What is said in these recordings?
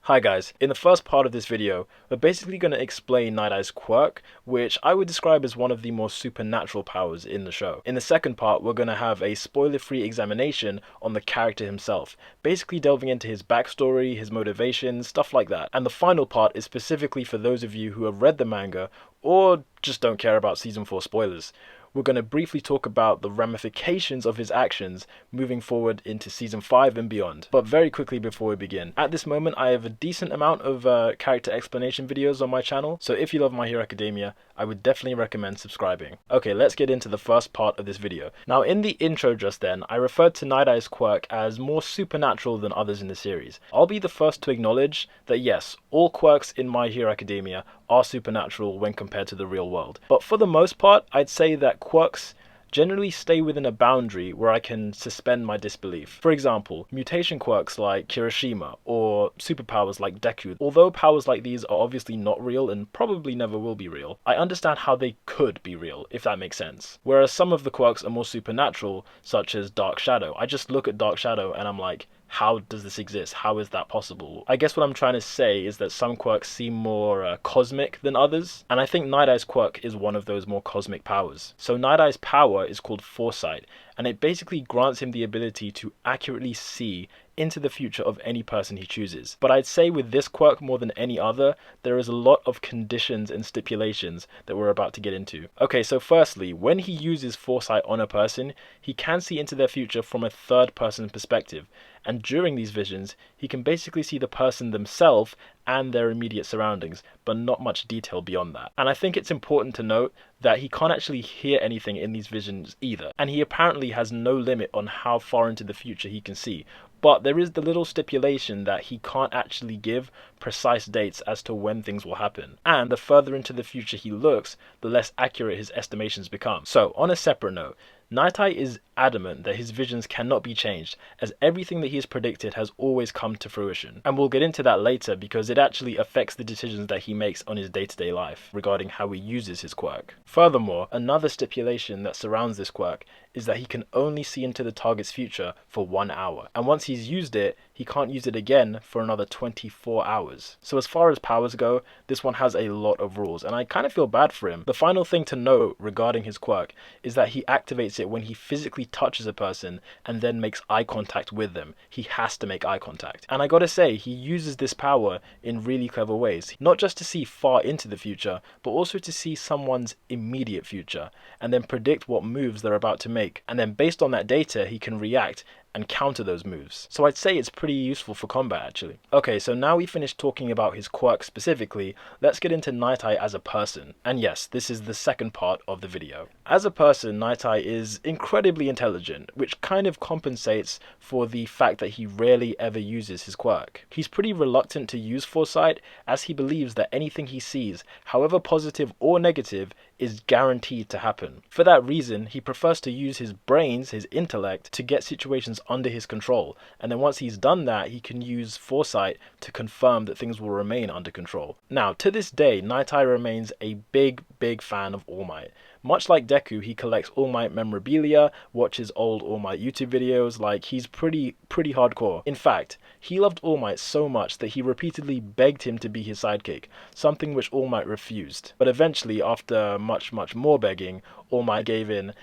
Hi guys, in the first part of this video, we're basically going to explain Nighteye's quirk, which I would describe as one of the more supernatural powers in the show. In the second part, we're going to have a spoiler-free examination on the character himself, basically delving into his backstory, his motivations, stuff like that. And the final part is specifically for those of you who have read the manga, or just don't care about Season 4 spoilers. We're going to briefly talk about the ramifications of his actions moving forward into Season 5 and beyond. But very quickly before we begin, at this moment I have a decent amount of character explanation videos on my channel, so if you love My Hero Academia, I would definitely recommend subscribing. Okay, let's get into the first part of this video. Now, in the intro just then, I referred to Nighteye's quirk as more supernatural than others in the series. I'll be the first to acknowledge that yes, all quirks in My Hero Academia are supernatural when compared to the real world. But for the most part, I'd say that quirks generally stay within a boundary where I can suspend my disbelief. For example, mutation quirks like Kirishima or superpowers like Deku. Although powers like these are obviously not real and probably never will be real, I understand how they could be real, if that makes sense. Whereas some of the quirks are more supernatural, such as Dark Shadow. I just look at Dark Shadow and I'm like, how does this exist? How is that possible? I guess what I'm trying to say is that some quirks seem more cosmic than others, and I think Nighteye's quirk is one of those more cosmic powers. So Nighteye's power is called Foresight, and it basically grants him the ability to accurately see into the future of any person he chooses. But I'd say with this quirk more than any other, there is a lot of conditions and stipulations that we're about to get into. Okay, so firstly, when he uses Foresight on a person, he can see into their future from a third person perspective. And during these visions, he can basically see the person themselves and their immediate surroundings, but not much detail beyond that. And I think it's important to note that he can't actually hear anything in these visions either. And he apparently has no limit on how far into the future he can see. But there is the little stipulation that he can't actually give precise dates as to when things will happen. And the further into the future he looks, the less accurate his estimations become. So, on a separate note, Nighteye is adamant that his visions cannot be changed, as everything that he has predicted has always come to fruition. And we'll get into that later because it actually affects the decisions that he makes on his day-to-day life regarding how he uses his quirk. Furthermore, another stipulation that surrounds this quirk is that he can only see into the target's future for 1 hour. And once he's used it, he can't use it again for another 24 hours. So as far as powers go, this one has a lot of rules, and I kind of feel bad for him. The final thing to note regarding his quirk is that he activates it when he physically touches a person and then makes eye contact with them. He has to make eye contact. And I gotta say, he uses this power in really clever ways. Not just to see far into the future, but also to see someone's immediate future, and then predict what moves they're about to make. And then based on that data, he can react and counter those moves. So I'd say it's pretty useful for combat actually. Okay, so now we finished talking about his quirk specifically, let's get into Nighteye as a person. And yes, this is the second part of the video. As a person, Nighteye is incredibly intelligent, which kind of compensates for the fact that he rarely ever uses his quirk. He's pretty reluctant to use Foresight, as he believes that anything he sees, however positive or negative, is guaranteed to happen. For that reason, he prefers to use his brains, his intellect, to get situations under his control, and then once he's done that, he can use Foresight to confirm that things will remain under control. Now, to this day, Nighteye remains a big fan of All Might. Much like Deku, he collects All Might memorabilia, watches old All Might YouTube videos, like he's pretty hardcore. In fact, he loved All Might so much that he repeatedly begged him to be his sidekick, something which All Might refused. But eventually, after much more begging, All Might gave in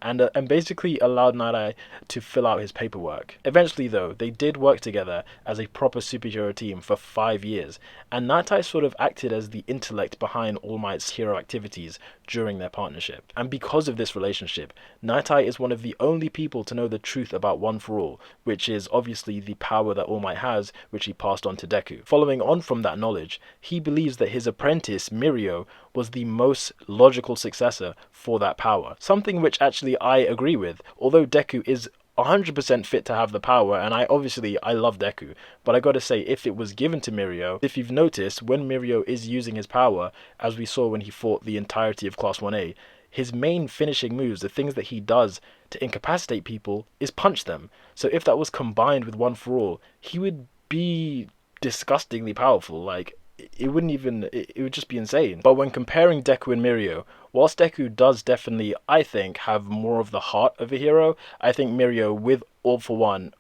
and basically allowed Nighteye to fill out his paperwork. Eventually though, they did work together as a proper superhero team for 5 years, and Nighteye sort of acted as the intellect behind All Might's hero activities during their partnership. And because of this relationship, Nighteye is one of the only people to know the truth about One For All, which is obviously the power that All Might has, which he passed on to Deku. Following on from that knowledge, he believes that his apprentice, Mirio, was the most logical successor for that power. Something which actually I agree with, although Deku is 100% fit to have the power, and I love Deku, but I gotta say, if it was given to Mirio, if you've noticed, when Mirio is using his power, as we saw when he fought the entirety of Class 1A, his main finishing moves, the things that he does to incapacitate people, is punch them. So if that was combined with One For All, he would be disgustingly powerful. Like, it would just be insane. But when comparing Deku and Mirio, whilst Deku does definitely, I think, have more of the heart of a hero, I think Mirio with One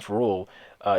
For All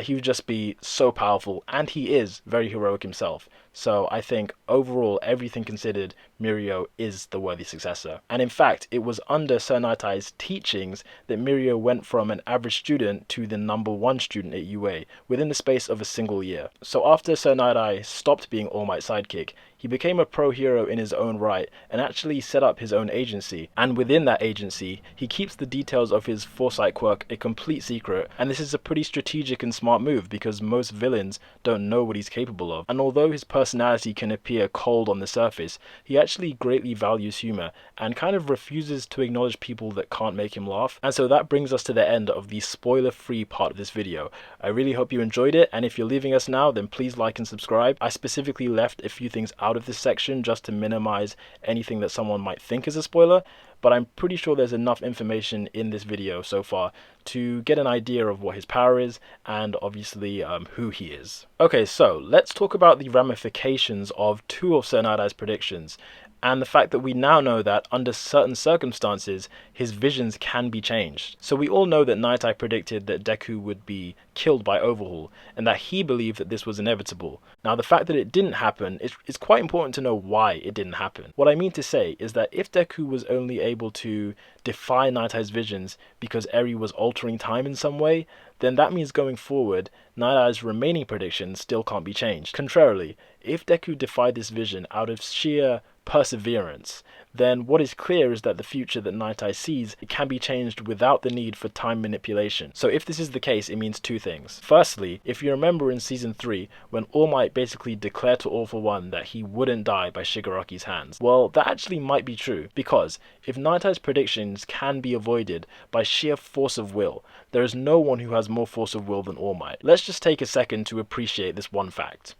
he would just be so powerful, and he is very heroic himself. So I think overall, everything considered, Mirio is the worthy successor. And in fact, it was under Sir Nighteye's teachings that Mirio went from an average student to the #1 student at UA within the space of a single year. So after Sir Nighteye stopped being All Might's sidekick, he became a pro hero in his own right and actually set up his own agency. And within that agency, he keeps the details of his foresight quirk a complete secret. And this is a pretty strategic and smart move because most villains don't know what he's capable of. And although his personality can appear cold on the surface, he actually greatly values humor and kind of refuses to acknowledge people that can't make him laugh. And so that brings us to the end of the spoiler-free part of this video. I really hope you enjoyed it, and if you're leaving us now, then please like and subscribe. I specifically left a few things out of this section just to minimize anything that someone might think is a spoiler, but I'm pretty sure there's enough information in this video so far to get an idea of what his power is and obviously who he is. Okay, so let's talk about the ramifications of two of Sir Nighteye's predictions, and the fact that we now know that under certain circumstances, his visions can be changed. So we all know that Nighteye predicted that Deku would be killed by Overhaul, and that he believed that this was inevitable. Now the fact that it didn't happen, it's quite important to know why it didn't happen. What I mean to say is that if Deku was only able to defy Nighteye's visions because Eri was altering time in some way, then that means going forward, Nighteye's remaining predictions still can't be changed. Contrarily, if Deku defied this vision out of sheer perseverance, then what is clear is that the future that Nighteye sees, it can be changed without the need for time manipulation. So if this is the case, it means two things. Firstly, if you remember in Season 3, when All Might basically declared to All for One that he wouldn't die by Shigaraki's hands, well, that actually might be true, because if Nighteye's predictions can be avoided by sheer force of will, there is no one who has more force of will than All Might. Let's just take a second to appreciate this one fact.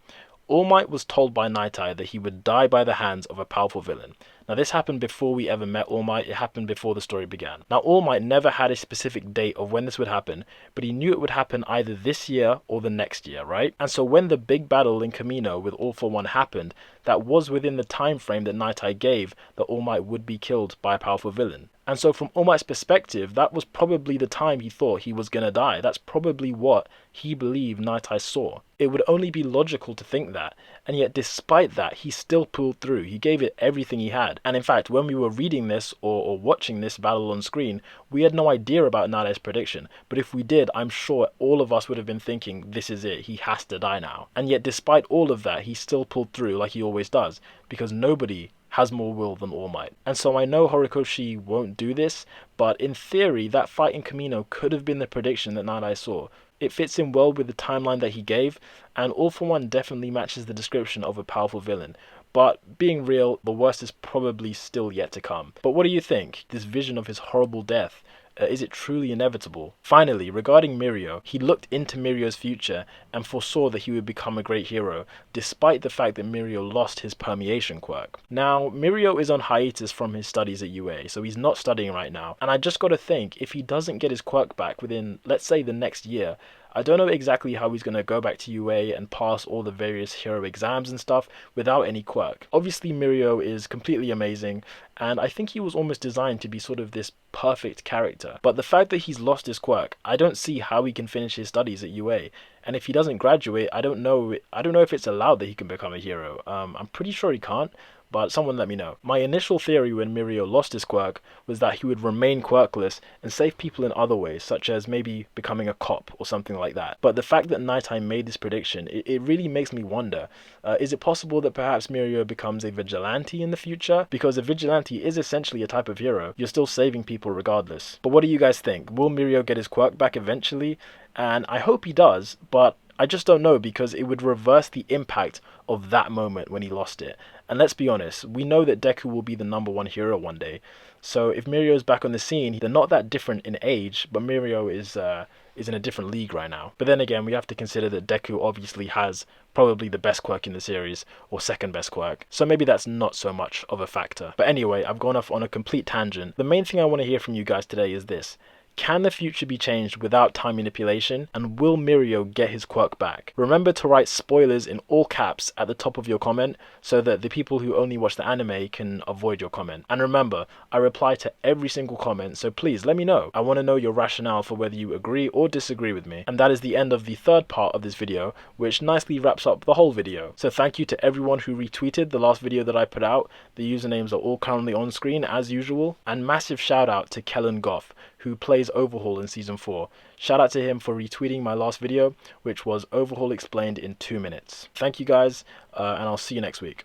All Might was told by Nighteye that he would die by the hands of a powerful villain. Now this happened before we ever met All Might, it happened before the story began. Now All Might never had a specific date of when this would happen, but he knew it would happen either this year or the next year, right? And so when the big battle in Camino with All for One happened, that was within the time frame that Nighteye gave that All Might would be killed by a powerful villain. And so from All Might's perspective, that was probably the time he thought he was gonna die. That's probably what he believed Nighteye saw. It would only be logical to think that, and yet despite that, he still pulled through. He gave it everything he had. And in fact, when we were reading this or watching this battle on screen, we had no idea about Nighteye's prediction. But if we did, I'm sure all of us would have been thinking, this is it, he has to die now. And yet despite all of that, he still pulled through like he always does, because nobody has more will than All Might. And so I know Horikoshi won't do this, but in theory, that fight in Camino could have been the prediction that Nighteye saw. It fits in well with the timeline that he gave, and All for One definitely matches the description of a powerful villain. But being real, the worst is probably still yet to come. But what do you think? This vision of his horrible death, is it truly inevitable? Finally, regarding Mirio, he looked into Mirio's future and foresaw that he would become a great hero, despite the fact that Mirio lost his permeation quirk. Now, Mirio is on hiatus from his studies at UA, so he's not studying right now, and I just gotta think, if he doesn't get his quirk back within, let's say, the next year, I don't know exactly how he's going to go back to UA and pass all the various hero exams and stuff without any quirk. Obviously Mirio is completely amazing, and I think he was almost designed to be sort of this perfect character. But the fact that he's lost his quirk, I don't see how he can finish his studies at UA. And if he doesn't graduate, I don't know if it's allowed that he can become a hero. I'm pretty sure he can't, but someone let me know. My initial theory when Mirio lost his quirk was that he would remain quirkless and save people in other ways, such as maybe becoming a cop or something like that. But the fact that Nighteye made this prediction, it really makes me wonder, is it possible that perhaps Mirio becomes a vigilante in the future? Because a vigilante is essentially a type of hero. You're still saving people regardless. But what do you guys think? Will Mirio get his quirk back eventually? And I hope he does, but I just don't know, because it would reverse the impact of that moment when he lost it. And let's be honest, we know that Deku will be the #1 hero one day. So if Mirio's back on the scene, they're not that different in age, but Mirio is in a different league right now. But then again, we have to consider that Deku obviously has probably the best quirk in the series, or second best quirk. So maybe that's not so much of a factor. But anyway, I've gone off on a complete tangent. The main thing I want to hear from you guys today is this. Can the future be changed without time manipulation? And will Mirio get his quirk back? Remember to write spoilers in all caps at the top of your comment so that the people who only watch the anime can avoid your comment. And remember, I reply to every single comment, so please let me know. I want to know your rationale for whether you agree or disagree with me. And that is the end of the third part of this video, which nicely wraps up the whole video. So thank you to everyone who retweeted the last video that I put out. The usernames are all currently on screen as usual. And massive shout out to Kellen Goff, who plays Overhaul in Season 4. Shout out to him for retweeting my last video, which was Overhaul explained in 2 minutes. Thank you guys, and I'll see you next week.